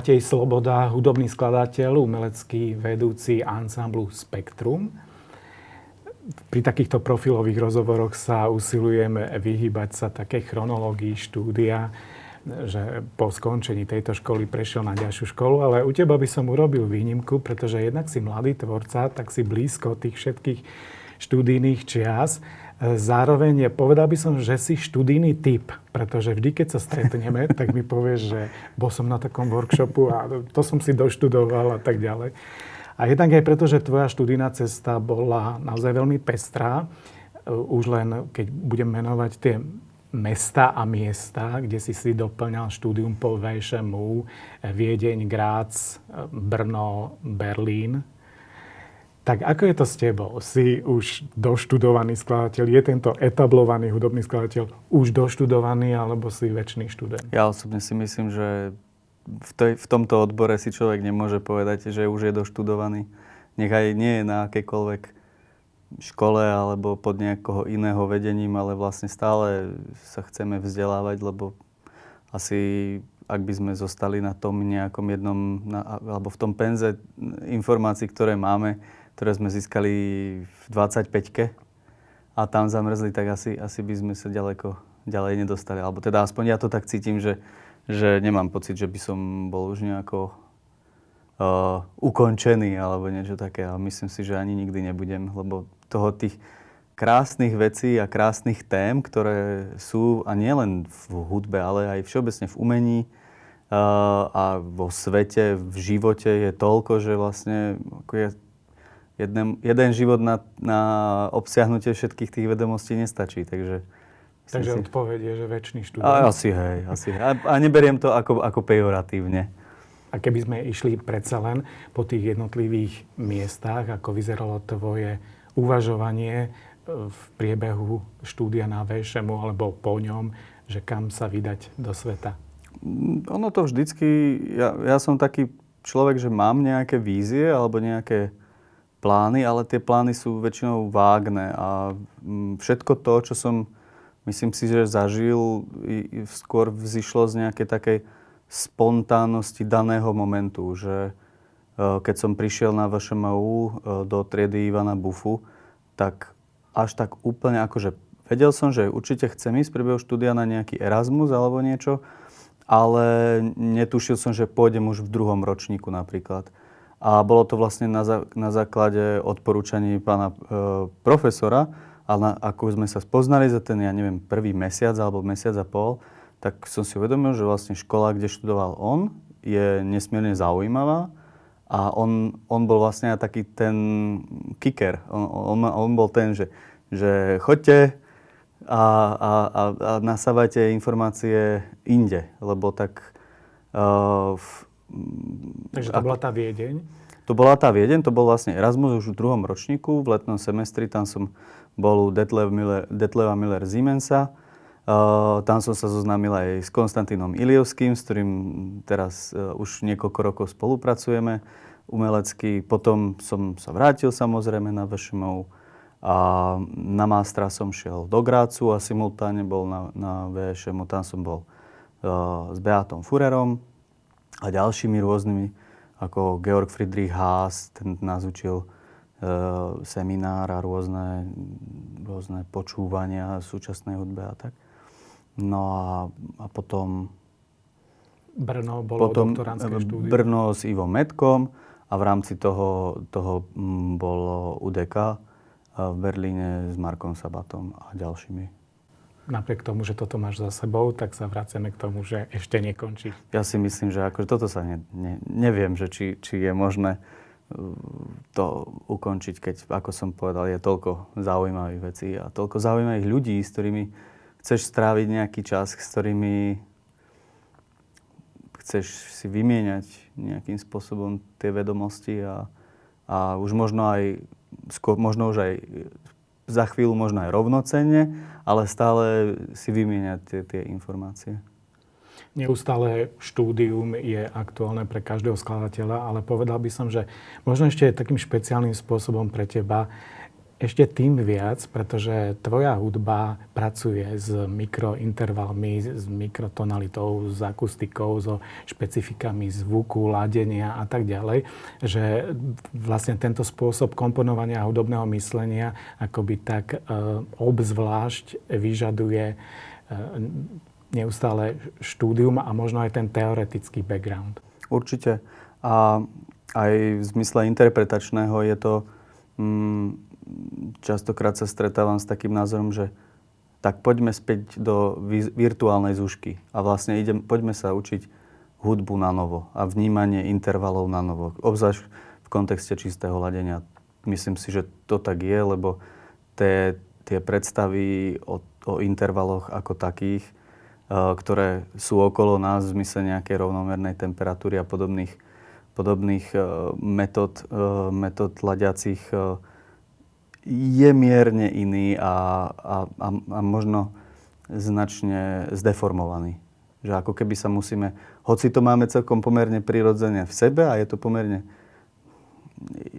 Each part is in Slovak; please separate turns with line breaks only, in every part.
Matej Sloboda, hudobný skladateľ, umelecký vedúci ansamblu Spektrum. Pri takýchto profilových rozhovoroch sa usilujem vyhýbať sa takej chronológii štúdia, že po skončení tejto školy prešiel na ďalšiu školu, ale u teba by som urobil výnimku, pretože jednak si mladý tvorca, tak si blízko tých všetkých študijných čias. Zároveň povedal by som, že si študijný typ, pretože vždy, keď sa stretneme, tak mi povieš, že bol som na takom workshopu a to som si doštudoval a tak ďalej. A jednak aj preto, že tvoja študijná cesta bola naozaj veľmi pestrá. Už len, keď budem menovať tie mesta a miesta, kde si doplňal štúdium po VŠMU, Viedeň, Grác, Brno, Berlín. Tak ako je to s tebou? Si už doštudovaný skladateľ? Je tento etablovaný hudobný skladateľ už doštudovaný, alebo si večný študent?
Ja osobne si myslím, že v tomto odbore si človek nemôže povedať, že už je doštudovaný. Nech aj nie je na akejkoľvek škole alebo pod nejakého iného vedením, ale vlastne stále sa chceme vzdelávať, lebo asi ak by sme zostali na tom nejakom jednom, alebo v tom penze informácií, ktoré máme, ktoré sme získali v 25-ke a tam zamrzli, tak asi by sme sa ďalej nedostali. Alebo teda aspoň ja to tak cítim, že nemám pocit, že by som bol už nejako ukončený alebo niečo také. A myslím si, že ani nikdy nebudem, lebo toho tých krásnych vecí a krásnych tém, ktoré sú, a nielen v hudbe, ale aj všeobecne v umení a vo svete, v živote je toľko, že vlastne ako je jeden život na obsiahnutie všetkých tých vedomostí nestačí. Takže
odpoveď je, že večný študent.
Asi hej. A neberiem to ako pejoratívne.
A keby sme išli predsa len po tých jednotlivých miestach, ako vyzeralo tvoje uvažovanie v priebehu štúdia na VŠMU alebo po ňom, že kam sa vydať do sveta?
Ono to vždycky... Ja som taký človek, že mám nejaké vízie alebo nejaké plány, ale tie plány sú väčšinou vágne a všetko to, čo som, myslím si, že zažil, skôr vzýšlo z nejakej takej spontánnosti daného momentu, že keď som prišiel na VŠMU do triedy Ivana Bufu, tak až tak úplne akože vedel som, že určite chcem ísť v priebehu štúdia na nejaký Erasmus alebo niečo, ale netušil som, že pôjdem už v 2. ročníku napríklad. A bolo to vlastne na základe odporúčaní pána profesora, ale ako sme sa spoznali za ten, prvý mesiac alebo mesiac a pol, tak som si uvedomil, že vlastne škola, kde študoval on, je nesmierne zaujímavá a on bol vlastne taký ten kicker. On bol ten, že choďte a nasávajte informácie inde, lebo tak...
Takže to bola tá Viedeň?
To bola tá Viedeň, to bol vlastne Erasmus už v 2. ročníku, v letnom semestri, tam som bol u Detleva Miller-Siemensa. Tam som sa zoznámil aj s Konstantínom Ilievským, s ktorým teraz už niekoľko rokov spolupracujeme umelecky. Potom som sa vrátil samozrejme na VŠMU a na mástra som šiel do Grácu a simultáne bol na VŠMU. Tam som bol s Beatom Furerom a ďalšími rôznymi, ako Georg Friedrich Haas, ten nás učil seminár a rôzne počúvania súčasnej hudbe a tak. No a potom...
Brno bolo doktorantské štúdium.
Brno s Ivom Metkom a v rámci toho bolo UDK v Berlíne s Markom Sabatom a ďalšími.
Napriek tomu, že toto máš za sebou, tak sa vraceme k tomu, že ešte nekončí.
Ja si myslím, že akože toto sa neviem, že či je možné to ukončiť, keď, ako som povedal, je toľko zaujímavých vecí a toľko zaujímavých ľudí, s ktorými chceš stráviť nejaký čas, s ktorými chceš si vymieňať nejakým spôsobom tie vedomosti a už možno už aj za chvíľu možno aj rovnocenne, ale stále si vymieňať tie informácie.
Neustále štúdium je aktuálne pre každého skladateľa, ale povedal by som, že možno ešte takým špeciálnym spôsobom pre teba Ešte tým viac, pretože tvoja hudba pracuje s mikrointervalmi, s mikrotonalitou, s akustikou, so špecifikami zvuku, ladenia a tak ďalej, že vlastne tento spôsob komponovania hudobného myslenia akoby tak obzvlášť vyžaduje neustále štúdium a možno aj ten teoretický background.
Určite. A aj v zmysle interpretačného je to... častokrát sa stretávam s takým názorom, že tak poďme späť do virtuálnej zúšky a vlastne poďme sa učiť hudbu na novo a vnímanie intervalov na novo. Obzvlášť v kontexte čistého ladenia. Myslím si, že to tak je, lebo tie predstavy o intervaloch ako takých, ktoré sú okolo nás v zmysle nejakej rovnomernej temperatúry a podobných metód ladiacich je mierne iný a možno značne zdeformovaný. Že ako keby sa musíme, hoci to máme celkom pomerne prirodzene v sebe a je to pomerne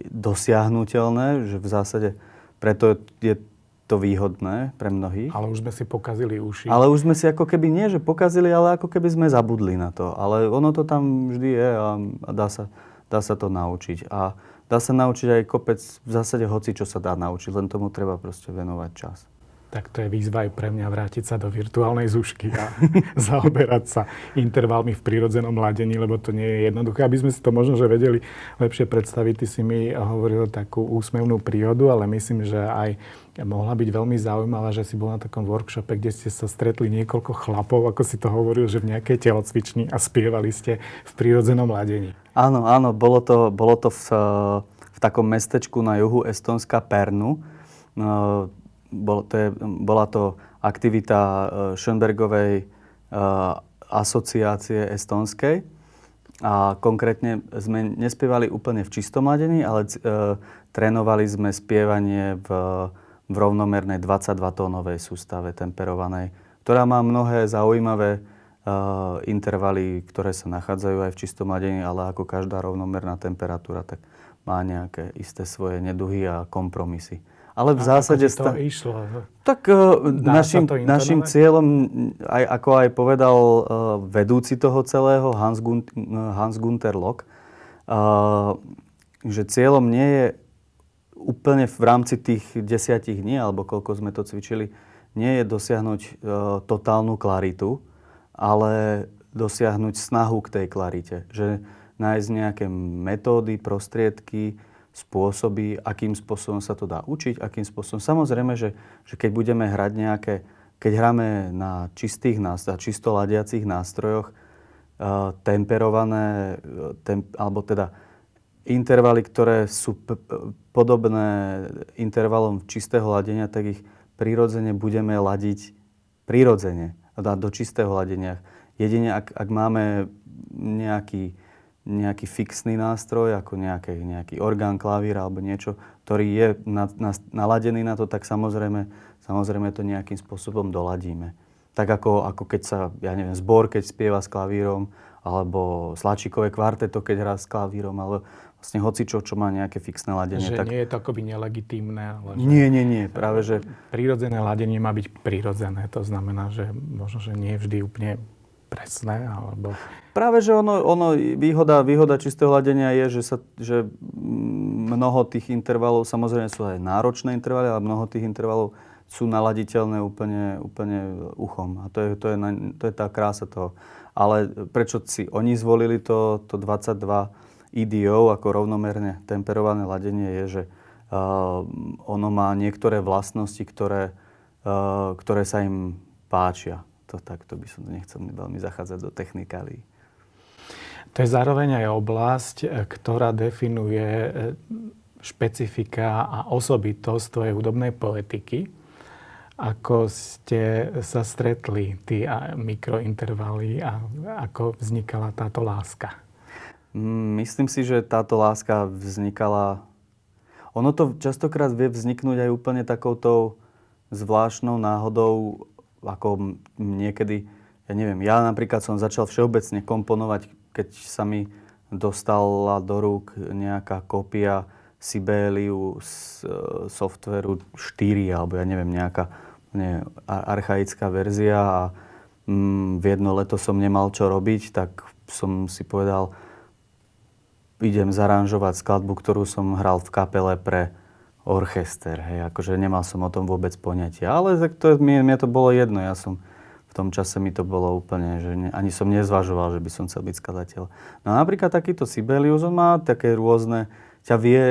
dosiahnuteľné, že v zásade preto je to výhodné pre mnohých.
Ale už sme si pokazili uši.
Ale už sme si ako keby nie, že pokazili, ale ako keby sme zabudli na to. Ale ono to tam vždy je a dá sa to naučiť. A dá sa naučiť aj kopec, v zásade hoci, čo sa dá naučiť, len tomu treba proste venovať čas.
Tak to je výzva aj pre mňa vrátiť sa do virtuálnej zúšky a zaoberať sa intervalmi v prírodzenom ladení, lebo to nie je jednoduché. Aby sme si to možno že vedeli lepšie predstaviť, ty si mi hovoril takú úsmevnú príhodu, ale myslím, že aj mohla byť veľmi zaujímavá, že si bol na takom workshope, kde ste sa stretli niekoľko chlapov, ako si to hovoril, že v nejakej telocvični a spievali ste v prírodzenom ladení.
Áno, bolo to v takom mestečku na juhu Estónska Pärnu. Bola to aktivita Schönbergovej asociácie estónskej. A konkrétne sme nespievali úplne v čistom ladení, ale trénovali sme spievanie v rovnomernej 22-tónovej sústave temperovanej, ktorá má mnohé zaujímavé intervaly, ktoré sa nachádzajú aj v čistom ladení, ale ako každá rovnomerná temperatúra, tak má nejaké isté svoje neduhy a kompromisy. Ale v zásade...
Ako to išlo?
Tak našim cieľom, ako aj povedal vedúci toho celého, Hans Gunther Lock, že cieľom nie je úplne v rámci tých 10 dní, alebo koľko sme to cvičili, nie je dosiahnuť totálnu klaritu, ale dosiahnuť snahu k tej klarite. Že nájsť nejaké metódy, prostriedky, spôsoby, akým spôsobom sa to dá učiť, akým spôsobom. Samozrejme, že keď budeme hrať keď hráme na čistých nástrojoch, čisto ladiacich nástrojoch, temperované, alebo teda intervaly, ktoré sú podobné intervalom čistého ladenia, tak ich prirodzene budeme ladiť prirodzene do čistého ladenia. Jedine, ak máme nejaký fixný nástroj, ako nejaký orgán, klavír alebo niečo, ktorý je naladený na to, tak samozrejme to nejakým spôsobom doladíme. Tak ako keď sa, zbor, keď spieva s klavírom, alebo Sláčikové kvarteto, keď hrá s klavírom, alebo vlastne hocičo, čo má nejaké fixné ladenie.
Že nie je to akoby nelegitímne, ale...
Nie. Práve, že...
Prírodzené ladenie má byť prirodzené. To znamená, že možno, že nie je vždy úplne presné, alebo...
Práve, že výhoda čistého ladenia je, že mnoho tých intervalov, samozrejme sú aj náročné intervaly, ale mnoho tých intervalov sú naladiteľné úplne uchom. A to je tá krása toho. Ale prečo si oni zvolili to 22 EDO ako rovnomerne temperované ladenie je, že ono má niektoré vlastnosti, ktoré sa im páčia. Takto by som nechcel veľmi zachádzať do technikálií.
To je zároveň aj oblasť, ktorá definuje špecifika a osobitosť tvojej hudobnej poetiky. Ako ste sa stretli, tí mikrointervaly a ako vznikala táto láska?
Myslím si, že táto láska vznikala... Ono to častokrát vie vzniknúť aj úplne takouto zvláštnou náhodou, ako niekedy, ja napríklad som začal všeobecne komponovať, keď sa mi dostala do rúk nejaká kópia Sibelius softvéru 4, alebo ja neviem, nejaká archaická verzia a v jedno leto som nemal čo robiť, tak som si povedal, idem zaranžovať skladbu, ktorú som hral v kapele pre orchester. Hej, akože nemal som o tom vôbec poňatie. Ale mne to bolo jedno. Ja som v tom čase mi to bolo úplne, že ani som nezvažoval, že by som chcel byť skladateľ. No a napríklad takýto Sibelius, on má také rôzne, ťa vie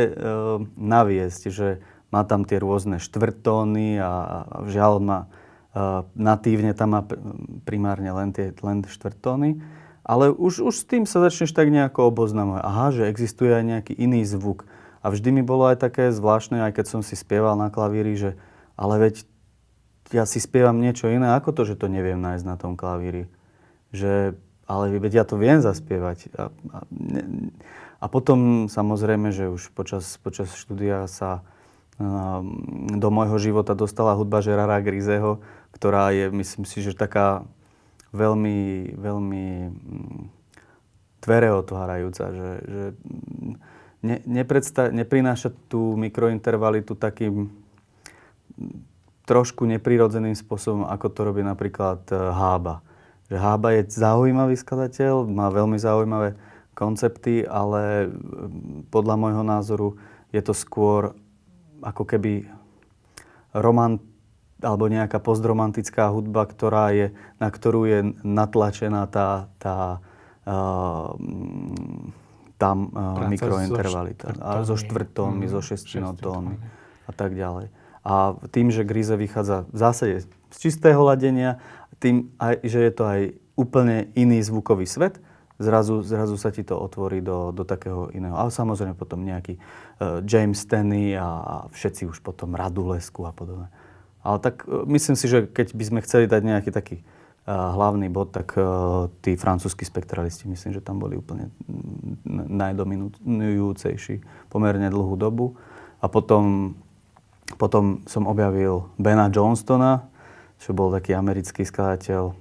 naviesť, že má tam tie rôzne štvrtóny a žiaľ má natívne tam má primárne len štvrtóny. Ale už s tým sa začneš tak nejako oboznamovať. Aha, že existuje aj nejaký iný zvuk. A vždy mi bolo aj také zvláštne, aj keď som si spieval na klavíri, že ale veď ja si spievam niečo iné, ako to, že to neviem nájsť na tom klavíri. Ale veď ja to viem zaspievať. A potom samozrejme, že už počas štúdia sa do môjho života dostala hudba Gérarda Grizeho, ktorá je, myslím si, že taká veľmi, veľmi dvere otvárajúca, že neprináša tú mikrointervalitu takým trošku neprirodzeným spôsobom, ako to robí napríklad Hába. Že Hába je zaujímavý skladateľ, má veľmi zaujímavé koncepty, ale podľa môjho názoru je to skôr ako keby alebo nejaká postromantická hudba, na ktorú je natlačená tá mikrointervalita. So štvrtónmi, so šestinotónmi a tak ďalej. A tým, že Grize vychádza v zásade z čistého ladenia, tým, že je to aj úplne iný zvukový svet, zrazu sa ti to otvorí do takého iného. A samozrejme potom nejaký James Tenney a všetci už potom Radulescu a podobne. Ale tak myslím si, že keď by sme chceli dať nejaký taký hlavný bod, tak tí francúzski spektralisti, myslím, že tam boli úplne najdominujúcejší pomerne dlhú dobu. A potom som objavil Bena Johnstona, čo bol taký americký skladateľ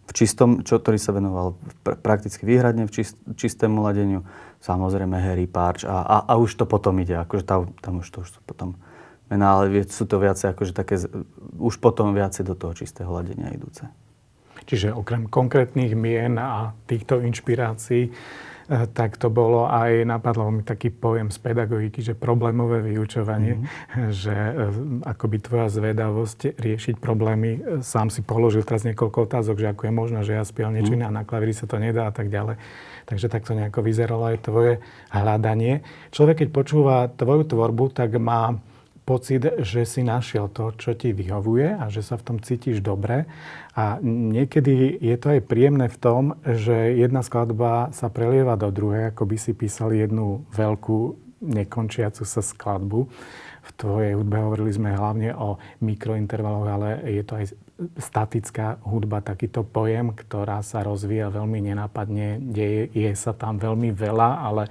ktorý sa venoval prakticky výhradne v čistému ladeniu. Samozrejme Harry Parch a už to potom ide, akože tam už to potom mená, ale sú to viacej akože také, už potom viacej do toho čistého ladenia idúce.
Čiže okrem konkrétnych mien a týchto inšpirácií, tak to bolo aj, napadlo mi taký pojem z pedagogiky, že problémové vyučovanie, že akoby tvoja zvedavosť riešiť problémy, sám si položil teraz niekoľko otázok, že ako je možné, že ja spievam niečo iné a na klavíri sa to nedá a tak ďalej. Takže takto nejako vyzeralo aj tvoje hľadanie. Človek, keď počúva tvoju tvorbu, tak má pocit, že si našiel to, čo ti vyhovuje a že sa v tom cítiš dobre. A niekedy je to aj príjemné v tom, že jedna skladba sa prelieva do druhej, ako by si písal jednu veľkú, nekončiacu sa skladbu. V tvojej hudbe hovorili sme hlavne o mikrointervaloch, ale je to aj statická hudba, takýto pojem, ktorá sa rozvíja veľmi nenápadne. Je sa tam veľmi veľa, ale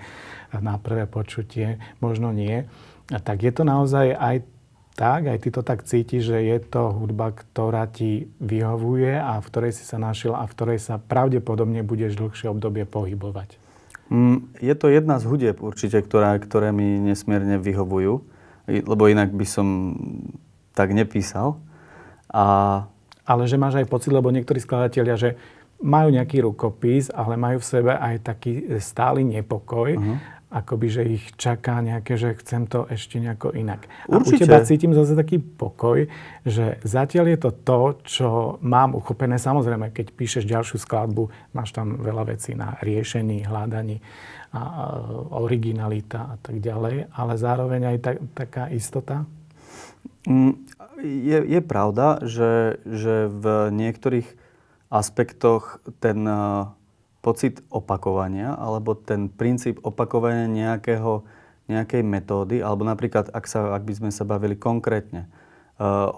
na prvé počutie možno nie. A tak je to naozaj aj tak, aj ty to tak cítiš, že je to hudba, ktorá ti vyhovuje a v ktorej si sa našiel a v ktorej sa pravdepodobne budeš dlhšie obdobie pohybovať.
Je to jedna z hudieb určite, ktoré mi nesmierne vyhovujú, lebo inak by som tak nepísal.
Ale že máš aj pocit, lebo niektorí skladatelia, že majú nejaký rukopis, ale majú v sebe aj taký stály nepokoj, akoby, že ich čaká nejaké, že chcem to ešte nejako inak.
Určite.
A u teba cítim zase taký pokoj, že zatiaľ je to to, čo mám uchopené. Samozrejme, keď píšeš ďalšiu skladbu, máš tam veľa vecí na riešení, hľadaní a originalita a tak ďalej, ale zároveň aj taká istota?
Je pravda, že v niektorých aspektoch ten pocit opakovania, alebo ten princíp opakovania nejakej metódy, alebo napríklad, ak by sme sa bavili konkrétne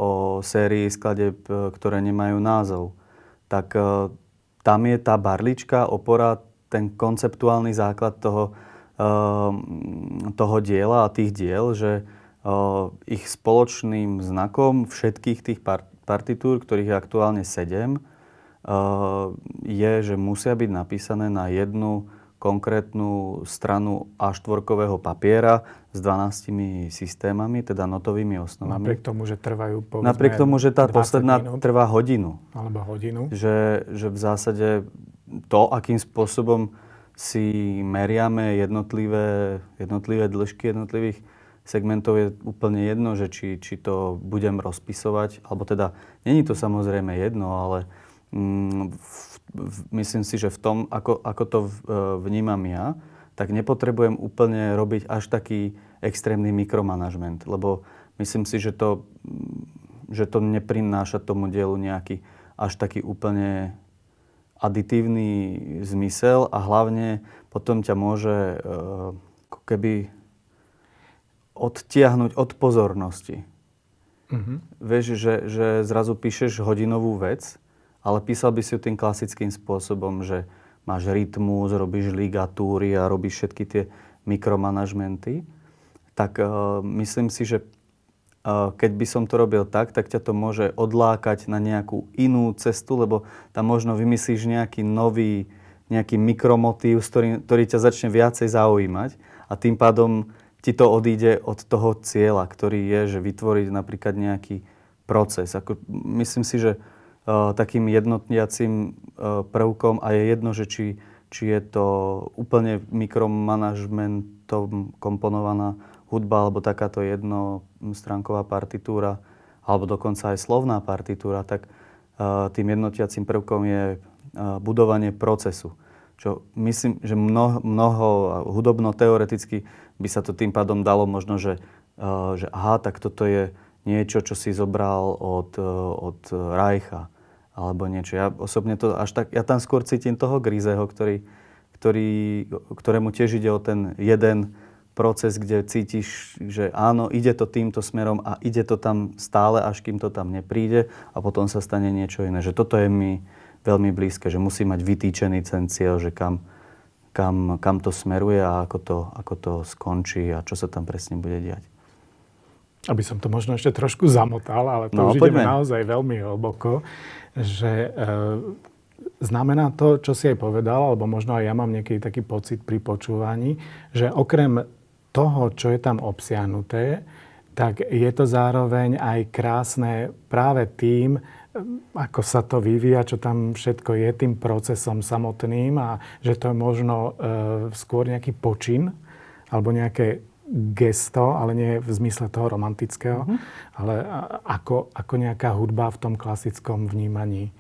o sérii skladieb, ktoré nemajú názov, tak tam je tá barlička, opora, ten konceptuálny základ toho diela a tých diel, že ich spoločným znakom všetkých tých partitúr, ktorých je aktuálne 7, je, že musia byť napísané na jednu konkrétnu stranu A4 papiera s 12 systémami, teda notovými osnovami.
Napriek tomu, že trvajú povedzme
Napriek tomu, že tá posledná
minút,
trvá hodinu.
alebo hodinu.
Že v zásade to, akým spôsobom si meriame jednotlivé dĺžky jednotlivých segmentov, je úplne jedno, že či to budem rozpisovať, alebo teda, není to samozrejme jedno, ale myslím si, že v tom, ako to vnímam ja, tak nepotrebujem úplne robiť až taký extrémny mikromanažment, lebo myslím si, že to neprináša tomu dielu nejaký až taký úplne aditívny zmysel a hlavne potom ťa môže ako keby odtiahnuť od pozornosti. Mm-hmm. Vieš, že zrazu píšeš hodinovú vec, ale písal by si ju tým klasickým spôsobom, že máš rytmus, robíš ligatúry a robíš všetky tie mikromanažmenty, tak myslím si, že keď by som to robil tak ťa to môže odlákať na nejakú inú cestu, lebo tam možno vymyslíš nejaký nový, nejaký mikromotív, ktorý ťa začne viacej zaujímať a tým pádom ti to odíde od toho cieľa, ktorý je, že vytvoriť napríklad nejaký proces. Myslím si, že takým jednotniacím prvkom a je jedno, že či je to úplne mikromanažmentom komponovaná hudba alebo takáto jednostránková partitúra alebo dokonca aj slovná partitúra, tak tým jednotiacím prvkom je budovanie procesu. Čo myslím, že mnoho hudobno-teoreticky by sa to tým pádom dalo možno, že aha, tak toto je niečo, čo si zobral od Reicha alebo niečo. Ja osobne to až tak, ja tam skôr cítim toho Griseho, ktorému tiež ide o ten jeden proces, kde cítiš, že áno, ide to týmto smerom a ide to tam stále, až kým to tam nepríde a potom sa stane niečo iné. Že toto je mi veľmi blízke, že musí mať vytýčený ten cieľ, že kam to smeruje a ako to skončí a čo sa tam presne bude diať.
Aby som to možno ešte trošku zamotal, ale to už ideme naozaj veľmi hlboko, že znamená to, čo si aj povedal, alebo možno aj ja mám niekedy taký pocit pri počúvaní, že okrem toho, čo je tam obsiahnuté, tak je to zároveň aj krásne práve tým, ako sa to vyvíja, čo tam všetko je, tým procesom samotným a že to je možno skôr nejaký počin alebo nejaké gesto, ale nie v zmysle toho romantického, ale ako nejaká hudba v tom klasickom vnímaní,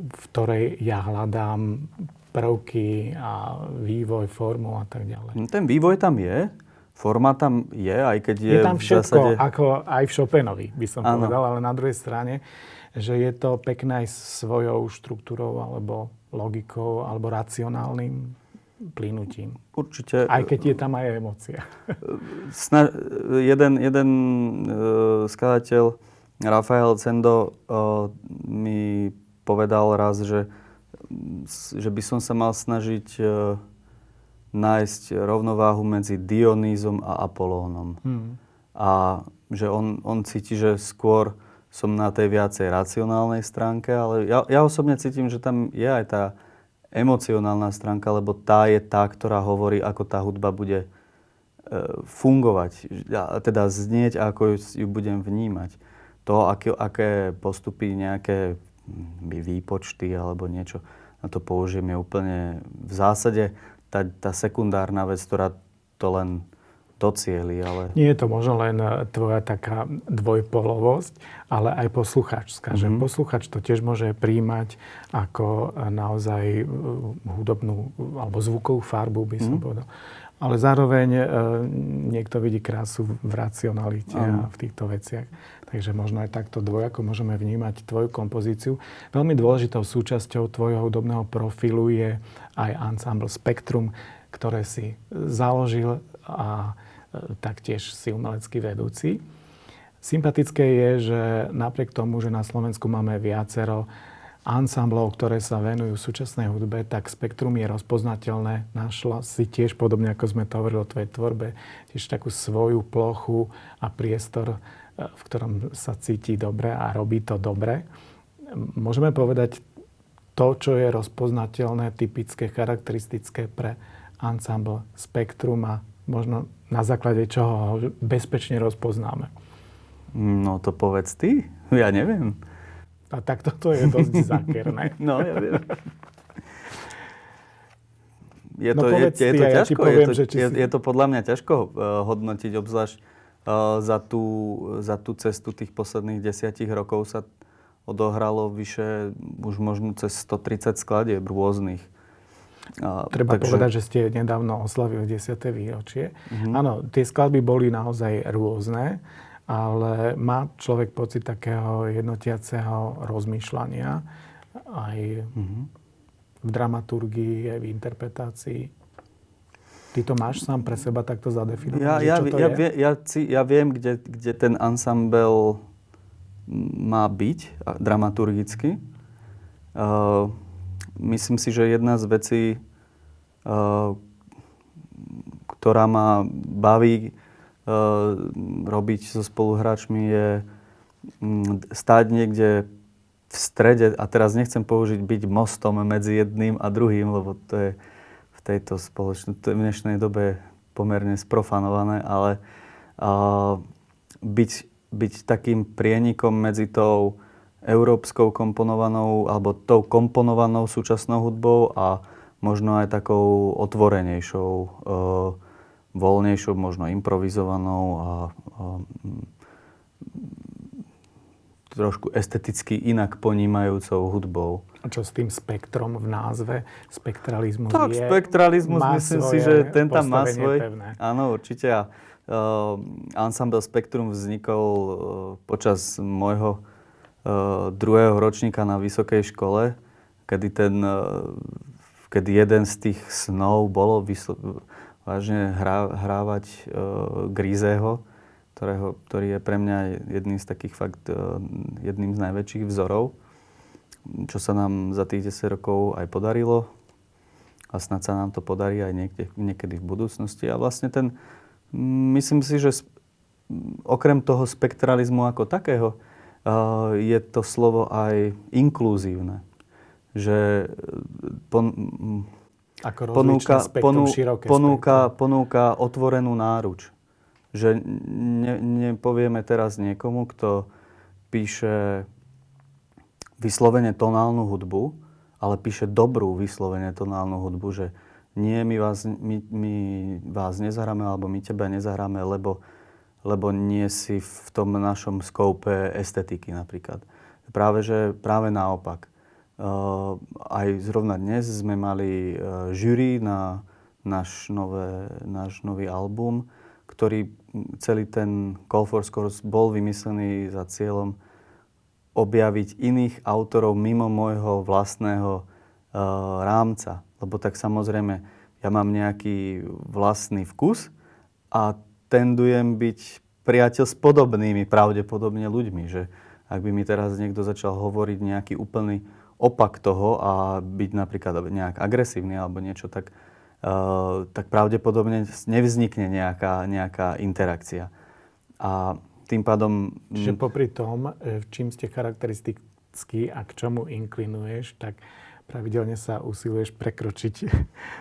v ktorej ja hľadám prvky a vývoj, formu a tak ďalej.
Ten vývoj tam je, forma tam je, aj keď je
tam všetko,
v zásade...
ako aj v Chopinovi, by som povedal, ale na druhej strane, že je to pekné aj svojou štruktúrou, alebo logikou, alebo racionálnym plynutím.
Určite.
Aj keď je tam aj emócia.
Jeden skladateľ, Rafael Cendo, mi povedal raz, že by som sa mal snažiť nájsť rovnováhu medzi Dionýzom a Apolónom. A že on cíti, že skôr som na tej viacej racionálnej stránke, ale ja osobne cítim, že tam je aj tá emocionálna stránka, lebo tá je tá, ktorá hovorí, ako tá hudba bude fungovať, teda znieť a ako ju budem vnímať. To, aké postupy, nejaké výpočty alebo niečo na to použijem, je úplne v zásade tá sekundárna vec, ktorá to len docieli, ale... Nie
je to možno len tvoja taká dvojpolovosť, ale aj poslucháčska. Že poslucháč to tiež môže príjmať ako naozaj hudobnú alebo zvukovú farbu, by som povedal. Ale zároveň niekto vidí krásu v racionalite a v týchto veciach. Takže možno aj takto dvojako môžeme vnímať tvoju kompozíciu. Veľmi dôležitou súčasťou tvojho hudobného profilu je aj ensemble Spektrum, ktoré si založil a taktiež si umelecký vedúci. Sympatické je, že napriek tomu, že na Slovensku máme viacero ansámblov, ktoré sa venujú súčasnej hudbe, tak Spektrum je rozpoznateľné. Našla si tiež, podobne ako sme to hovorili o tvojej tvorbe, tiež takú svoju plochu a priestor, v ktorom sa cíti dobre a robí to dobre. Môžeme povedať to, čo je rozpoznateľné, typické, charakteristické pre ansámbl Spektrum a možno na základe čoho ho bezpečne rozpoznáme?
No to povedz ty, ja neviem.
A tak toto je dosť zákerné.
No, ja viem. Je
No
to,
povedz
je
ty
to
a ja ti
ťažko,
poviem, že
je to podľa mňa ťažko hodnotiť, obzvlášť za tú cestu tých posledných 10 rokov sa odohralo vyše, už možno cez 130 skladieb rôznych.
Treba povedať, že ste nedávno oslavili 10. výročie. Áno, tie skladby boli naozaj rôzne, ale má človek pocit takého jednotiaceho rozmýšľania aj v dramaturgii, aj v interpretácii. Ty to máš sám pre seba takto zadefinované, čo to je?
Ja viem, kde ten ansambel má byť dramaturgicky. Myslím si, že jedna z vecí, ktorá ma baví robiť so spoluhráčmi, je stáť niekde v strede, a teraz nechcem použiť byť mostom medzi jedným a druhým, lebo to je v tejto v dnešnej dobe pomerne sprofanované, ale byť takým prienikom medzi tou európskou komponovanou alebo tou komponovanou súčasnou hudbou a možno aj takou otvorenejšou, voľnejšou, možno improvizovanou a trošku esteticky inak ponímajúcou hudbou.
A čo s tým spektrom v názve? Spektralizmus
tak,
je...
spektralizmus, myslím si, že ten tam má svoj...
Pevné.
Áno, určite. Ensemble Spektrum vznikol počas môjho druhého ročníka na vysokej škole, kedy jeden z tých snov bolo vážne hrávať Griseho, ktorý je pre mňa jedným z najväčších vzorov, čo sa nám za tých 10 rokov aj podarilo a snad sa nám to podarí aj niekedy v budúcnosti. A vlastne myslím si, že okrem toho spektralizmu ako takého je to slovo aj inkluzívne. Že ponúka otvorenú náruč. Že nepovieme teraz niekomu, kto píše vyslovene tonálnu hudbu, ale píše dobrú vyslovene tonálnu hudbu, že nie, my vás nezahráme, alebo my teba nezahráme, lebo nie si v tom našom skoupe estetiky napríklad. Práve naopak. Aj zrovna dnes sme mali žúri na náš nový album, ktorý celý ten Call for Scores bol vymyslený za cieľom objaviť iných autorov mimo môjho vlastného rámca. Lebo tak samozrejme, ja mám nejaký vlastný vkus a tendujem byť priateľ s podobnými pravdepodobne ľuďmi. Že ak by mi teraz niekto začal hovoriť nejaký úplný opak toho a byť napríklad nejak agresívny alebo niečo, tak pravdepodobne nevznikne nejaká interakcia. A tým pádom...
Čiže popri tom, čím ste charakteristický a k čomu inklinuješ, tak pravidelne sa usiluješ prekročiť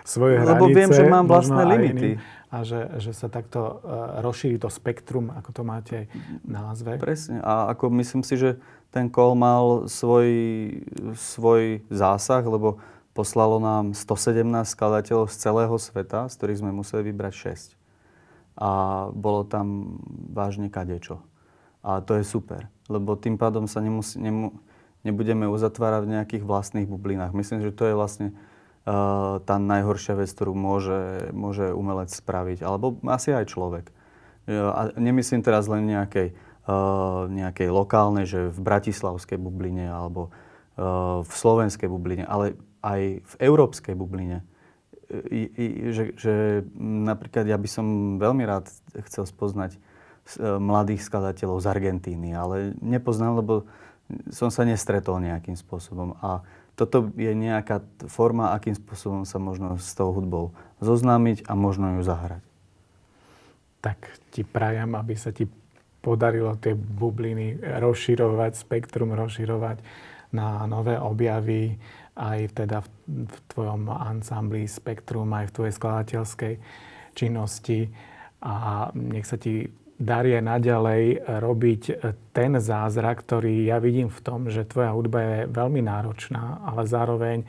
svoje hranice.
Lebo viem, že mám vlastné limity.
A že sa takto rozšíri to spektrum, ako to máte v názve.
Presne. A ako myslím si, že ten Call mal svoj zásah, lebo poslalo nám 117 skladateľov z celého sveta, z ktorých sme museli vybrať 6. A bolo tam vážne kadečo. A to je super, lebo tým pádom sa nebudeme uzatvárať v nejakých vlastných bublinách. Myslím, že to je vlastne tá najhoršia vec, ktorú môže umelec spraviť, alebo asi aj človek. A nemyslím teraz len nejakej lokálnej, že v bratislavskej bubline alebo v slovenskej bubline, ale aj v európskej bubline. Že napríklad ja by som veľmi rád chcel spoznať mladých skladateľov z Argentíny, ale nepoznám, lebo som sa nestretol nejakým spôsobom. A toto je nejaká forma, akým spôsobom sa možno s tou hudbou zoznámiť a možno ju zahrať.
Tak ti prajem, aby sa ti podarilo tie bubliny rozširovať, spektrum rozširovať na nové objavy aj teda v tvojom ansambli Spektrum, aj v tvojej skladateľskej činnosti. A nech sa ti darí aj naďalej robiť ten zázrak, ktorý ja vidím v tom, že tvoja hudba je veľmi náročná, ale zároveň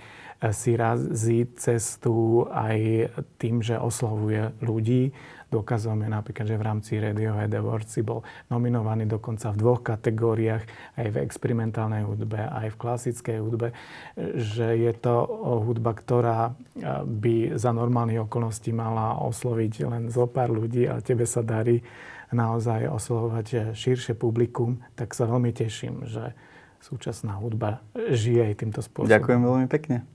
si razí cestu aj tým, že oslovuje ľudí. Dokazom je napríklad, že v rámci Radiohead Awards si bol nominovaný dokonca v 2 kategóriách, aj v experimentálnej hudbe, aj v klasickej hudbe, že je to hudba, ktorá by za normálnych okolností mala osloviť len zo pár ľudí, a tebe sa darí naozaj oslovovať širšie publikum, tak sa veľmi teším, že súčasná hudba žije aj týmto spôsobom.
Ďakujem veľmi pekne.